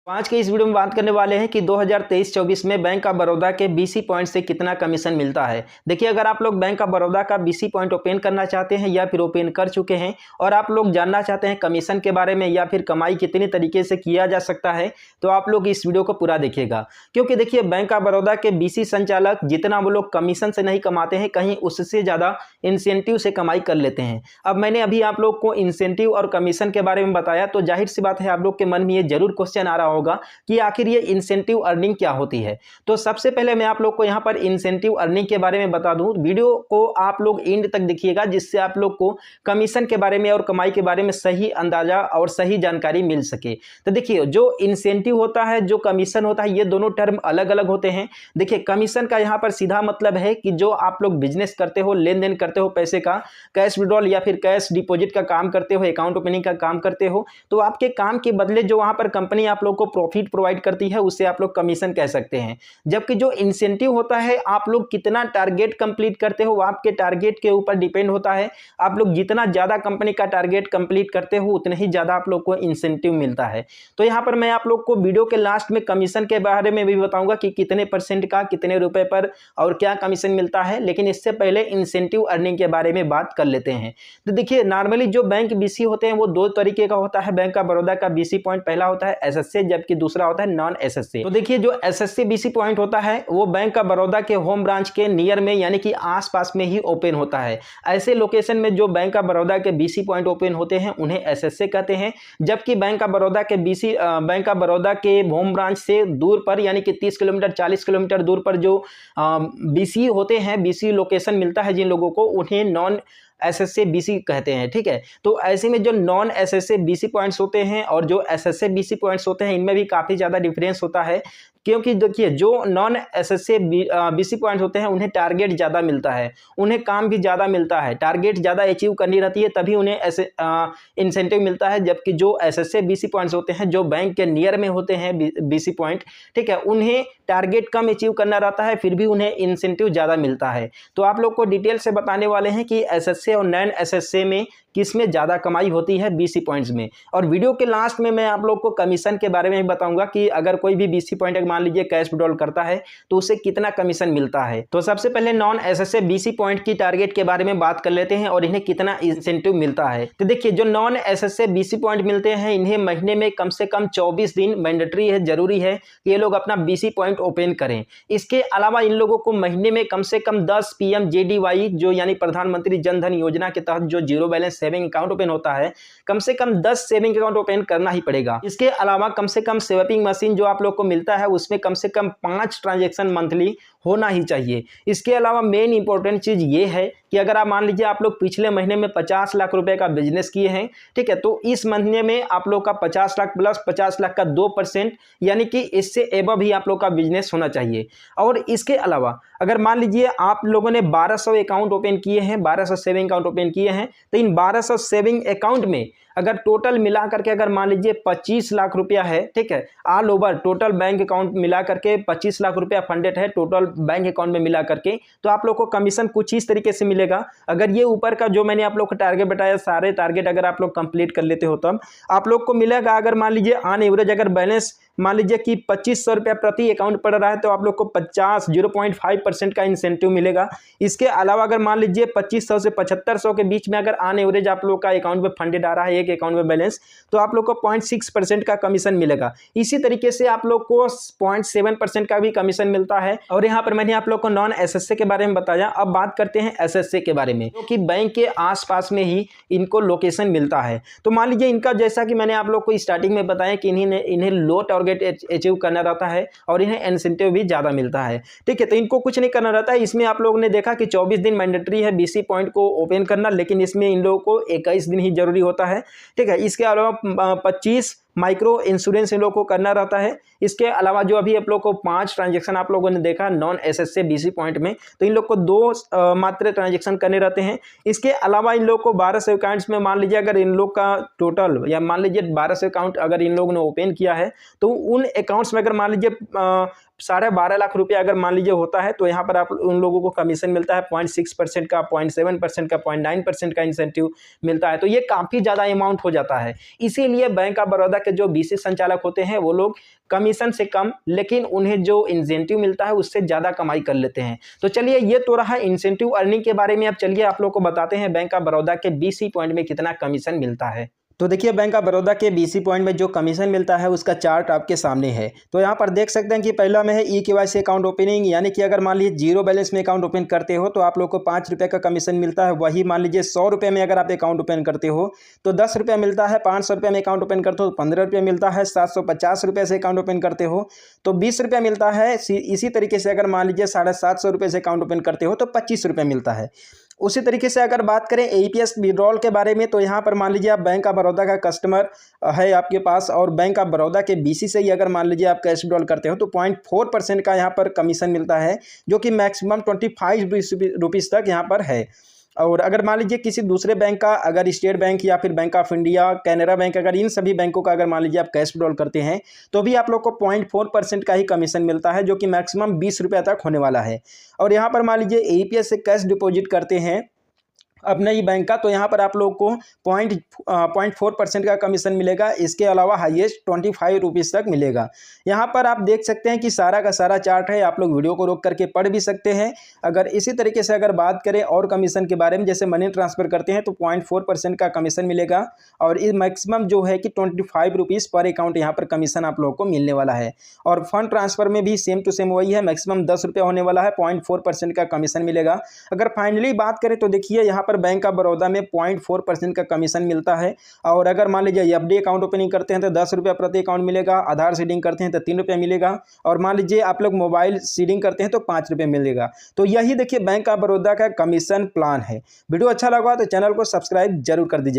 आज के इस वीडियो में बात करने वाले हैं कि 2023-24 में बैंक ऑफ बड़ौदा के बीसी पॉइंट से कितना कमीशन मिलता है। देखिए, अगर आप लोग बैंक ऑफ बड़ौदा का बीसी पॉइंट ओपन करना चाहते हैं या फिर ओपन कर चुके हैं और आप लोग जानना चाहते हैं कमीशन के बारे में या फिर कमाई कितनी तरीके से किया जा सकता है, तो आप लोग इस वीडियो को पूरा देखिएगा। क्योंकि देखिए, बैंक ऑफ बड़ौदा के बीसी संचालक जितना वो लोग कमीशन से नहीं कमाते हैं, कहीं उससे ज़्यादा इंसेंटिव से कमाई कर लेते हैं। अब मैंने अभी आप लोग को इंसेंटिव और कमीशन के बारे में बताया, तो जाहिर सी बात है आप लोग के मन में ये जरूर क्वेश्चन आ रहा होगा कि आखिर ये इंसेंटिव अर्निंग क्या होती है। तो सबसे पहले मैं आप लोग को यहाँ पर इंसेंटिव अर्निंग के बारे में बता दूं। वीडियो को आप लोग एंड तक देखिएगा, जिससे आप लोग को कमीशन के बारे में और कमाई के बारे में सही अंदाजा और सही जानकारी मिल सके। तो देखिए, जो इंसेंटिव होता है, जो कमीशन होता है, ये दोनों टर्म अलग अलग होते हैं। देखिए, कमीशन का यहाँ पर सीधा मतलब है कि जो आप लोग बिजनेस करते हो, लेन देन करते हो, पैसे का कैश विड्रॉल या फिर कैश डिपॉजिट का काम करते हो, अकाउंट ओपनिंग का काम करते हो, तो आपके काम के बदले जो वहां पर कंपनी आप लोग को प्रॉफिट प्रोवाइड करती है, उससे आप लोग कमीशन कह सकते हैं। जबकि जो इंसेंटिव होता है, आप लोग कितना टारगेट कंप्लीट करते हो, आपके टारगेट के ऊपर डिपेंड होता है। आप लोग जितना ज्यादा कंपनी का टारगेट कंप्लीट करते हो, उतने ही ज्यादा आप लोग को इंसेंटिव मिलता है। तो यहां पर मैं आप लोग को वीडियो के लास्ट में कमीशन के बारे में भी बताऊंगा कि कितने % का, कितने रुपए पर और क्या कमीशन मिलता है। लेकिन इससे पहले इंसेंटिव अर्निंग के बारे में बात कर लेते हैं। तो देखिए, नॉर्मली जो बैंक बीसी होते हैं वो दो तरीके का होता है। बैंक ऑफ बड़ौदा का बीसी पॉइंट पहला होता है एसएससी, जबकि दूसरा होता है नॉन एसएससी। तो देखिए, जो एसएससी बीसी पॉइंट होता है वो बैंक ऑफ बड़ौदा के होम ब्रांच के नियर में, यानी कि आसपास में ही ओपन होता है। ऐसे लोकेशन में जो बैंक ऑफ बड़ौदा के बीसी पॉइंट ओपन होते हैं उन्हें एसएससी कहते हैं। जबकि बैंक ऑफ बड़ौदा के होम ब्रांच से दूर पर, यानी कि 30 किलोमीटर 40 किलोमीटर दूर पर जो बीसी होते हैं, बीसी लोकेशन मिलता है जिन लोगों को, उन्हें नॉन एसएससी बीसी कहते हैं। ठीक है, तो ऐसे में जो नॉन एसएससी बीसी पॉइंट्स होते हैं और जो एसएससी बीसी पॉइंट्स होते हैं, इनमें भी काफी ज्यादा डिफरेंस होता है। क्योंकि देखिए, जो नॉन एसएससी बीसी पॉइंट्स होते हैं उन्हें टारगेट ज्यादा मिलता है, उन्हें काम भी ज्यादा मिलता है, टारगेट ज्यादा अचीव करनी रहती है, तभी उन्हें ऐसे इंसेंटिव मिलता है। जबकि जो एसएससी बीसी पॉइंट्स होते हैं, जो बैंक के नियर में होते हैं बीसी पॉइंट, ठीक है, उन्हें टारगेट कम अचीव करना रहता है, फिर भी उन्हें इंसेंटिव ज्यादा मिलता है। तो आप लोग को डिटेल से बताने वाले हैं कि एसएससी और नॉन एसएससी में किसमें ज्यादा कमाई होती है बीसी पॉइंट्स में। और वीडियो के लास्ट में मैं आप लोग को कमीशन के बारे में भी बताऊंगा कि अगर कोई भी बीसी पॉइंट मान लीजिए कैश विड्रॉल करता है तो उसे कितना कमीशन मिलता है। तो सबसे पहले नॉन एसएससी बीसी पॉइंट की टारगेट के बारे में बात कर लेते हैं और इन्हें कितना इंसेंटिव मिलता है। तो देखिए, जो नॉन एसएससी बीसी पॉइंट मिलते हैं, इन्हें महीने में कम से कम 24 दिन मैंडेटरी है, जरूरी है कि ये लोग अपना बीसी पॉइंट ओपन करें। इसके अलावा इन लोगों को महीने में कम से कम 10 PMJDY, जो यानी प्रधानमंत्री जन धन योजना के तहत जो zero balance saving account open होता है, कम से कम 10 सेविंग अकाउंट ओपन करना ही पड़ेगा। इसके अलावा कम से कम स्वैपिंग मशीन जो आप लोग को मिलता है, उसमें कम से कम 5 ट्रांजैक्शन मंथली होना ही चाहिए। इसके अलावा मेन इंपॉर्टेंट चीज ये है कि अगर आप मान लीजिए आप लोग पिछले महीने में 50 लाख रुपए का बिजनेस किए हैं, ठीक है, तो इस महीने में आप लोग का 50 लाख प्लस 50 लाख का 2%, यानी कि इससे एबव ही आप लोग का बिजनेस होना चाहिए। और इसके अलावा अगर मान लीजिए आप लोगों ने 1200 अकाउंट ओपन किए हैं, 1200 सेविंग अकाउंट ओपन किए हैं, तो इन 1200 सेविंग अकाउंट में अगर टोटल मिला करके अगर मान लीजिए 25 लाख रुपया है, ठीक है, all over total bank account मिला करके 25 लाख रुपया फंडेड है टोटल बैंक अकाउंट में मिला करके, तो आप लोग को कमीशन कुछ इस तरीके से मिलेगा। अगर ये ऊपर का जो मैंने आप लोग को टारगेट बताया, सारे टारगेट अगर आप लोग कंप्लीट कर लेते हो, तब आप लोग को मिलेगा, अगर मान लीजिए ऑन एवरेज अगर बैलेंस मान लीजिए कि 2500 रुपया प्रति अकाउंट पड़ रहा है, तो आप लोग को 0.5% का इंसेंटिव मिलेगा। इसके अलावा अगर मान लीजिए 2500 से 7500 के बीच में अगर ऑन एवरेज आप लोग का अकाउंट में फंडेड आ रहा है, एक अकाउंट में बैलेंस, तो आप लोग को 0.6% का कमीशन मिलेगा। इसी तरीके से आप लोग को 0.7% का भी कमीशन मिलता है। और यहाँ पर मैंने आप लोग को नॉन एसएससी के बारे में बताया। अब बात करते हैं एसएससी के बारे में, क्योंकि बैंक के आसपास में ही इनको लोकेशन मिलता है। तो मान लीजिए इनका, जैसा कि मैंने आप लोग को स्टार्टिंग में बताया कि इन्हें लो टारगेट अचीव करना रहता है और इन्हें इंसेंटिव भी ज्यादा मिलता है। ठीक है, तो इनको कुछ नहीं करना रहता है। इसमें आप लोगों ने देखा कि 24 दिन मैंडेटरी है बीसी पॉइंट को ओपन करना, लेकिन इसमें इन लोगों को 21 दिन ही जरूरी होता है। ठीक है, इसके अलावा 25 माइक्रो इंश्योरेंस इन लोगों को करना रहता है। इसके अलावा जो अभी आप लोग को 5 ट्रांजैक्शन आप लोगों ने देखा नॉन एसएससी बीसी पॉइंट में, तो इन लोग को 2 मात्र ट्रांजैक्शन करने रहते हैं। इसके अलावा इन लोग को 1200 अकाउंट्स में मान लीजिए अगर इन लोग का टोटल, या मान लीजिए 1200 अकाउंट अगर इन लोगों ने ओपन किया है, तो उन अकाउंट्स में अगर मान लीजिए 12.5 लाख रुपया अगर मान लीजिए होता है तो यहाँ पर आप उन लोगों को कमीशन मिलता है 0.6% का, 0.7% का, 0.9% का इंसेंटिव मिलता है। तो ये काफ़ी ज़्यादा अमाउंट हो जाता है। इसीलिए बैंक ऑफ बड़ौदा के जो बीसी संचालक होते हैं वो लोग कमीशन से कम, लेकिन उन्हें जो इंसेंटिव मिलता है उससे ज़्यादा कमाई कर लेते हैं। तो चलिए, ये तो रहा इंसेंटिव अर्निंग के बारे में। अब चलिए आप लोग को बताते हैं बैंक ऑफ बड़ौदा के बीसी पॉइंट में कितना कमीशन मिलता है। तो देखिए, बैंक ऑफ बड़ौदा के बीसी पॉइंट में जो कमीशन मिलता है उसका चार्ट आपके सामने है। तो यहाँ पर देख सकते हैं कि पहला में है ई-केवाईसी अकाउंट ओपनिंग, यानी कि अगर मान लीजिए 0 बैलेंस में अकाउंट ओपन करते हो तो आप लोग को 5 रुपये का कमीशन मिलता है। वही मान लीजिए 100 रुपये में अगर आप अकाउंट ओपन करते हो तो 10 रुपये मिलता है। 500 रुपये में अकाउंट ओपन करते हो तो 15 रुपये मिलता है। 750 रुपये से अकाउंट ओपन करते हो तो 20 रुपये मिलता है। इसी तरीके से अगर मान लीजिए 750 रुपये से अकाउंट ओपन करते हो तो 25 रुपये मिलता है। उसी तरीके से अगर बात करें ईपीएस विड्रॉल के बारे में, तो यहाँ पर मान लीजिए आप बैंक ऑफ बड़ौदा का कस्टमर है आपके पास और बैंक ऑफ बड़ौदा के बीसी से ही अगर मान लीजिए आप कैश विड्रॉल करते हो तो 0.4% का यहाँ पर कमीशन मिलता है, जो कि मैक्सिमम 25 रुपीज़ तक यहाँ पर है। और अगर मान लीजिए किसी दूसरे बैंक का, अगर स्टेट बैंक या फिर bank of India, Canara bank, अगर इन सभी बैंकों का अगर मान लीजिए आप कैश विड्रॉल करते हैं तो भी आप लोग को 0.4% का ही कमीशन मिलता है, जो कि मैक्सिमम 20 रुपये तक होने वाला है। और यहाँ पर मान लीजिए ईपीएस से कैश डिपॉजिट करते हैं अपने ही बैंक का, तो यहाँ पर आप लोग को 0.4% का कमीशन मिलेगा। इसके अलावा हाईएस्ट 25 रुपीज़ तक मिलेगा। यहाँ पर आप देख सकते हैं कि सारा का सारा चार्ट है, आप लोग वीडियो को रोक करके पढ़ भी सकते हैं। अगर इसी तरीके से अगर बात करें और कमीशन के बारे में, जैसे मनी ट्रांसफ़र करते हैं तो 0.4% का कमीशन मिलेगा और इस मैक्सिमम जो है कि 25 रुपीज़ पर अकाउंट यहाँ पर कमीशन आप लोगों को मिलने वाला है। और फंड ट्रांसफ़र में भी सेम टू सेम वही है, मैक्सिमम 10 रुपये होने वाला है, 0.4% का कमीशन मिलेगा। अगर फाइनली बात करें तो देखिए यहाँ पर बैंक ऑफ बड़ौदा में 0.4% का कमीशन मिलता है। और अगर मान लीजिए एफडी अकाउंट ओपनिंग करते हैं तो 10 रुपये प्रति अकाउंट मिलेगा, आधार सीडिंग करते हैं तो 3 रुपये मिलेगा, और मान लीजिए आप लोग मोबाइल सीडिंग करते हैं तो 5 रुपये मिलेगा। तो यही देखिए बैंक ऑफ बड़ौदा का कमीशन प्लान है। वीडियो अच्छा लगा तो चैनल को सब्सक्राइब जरूर कर दीजिए।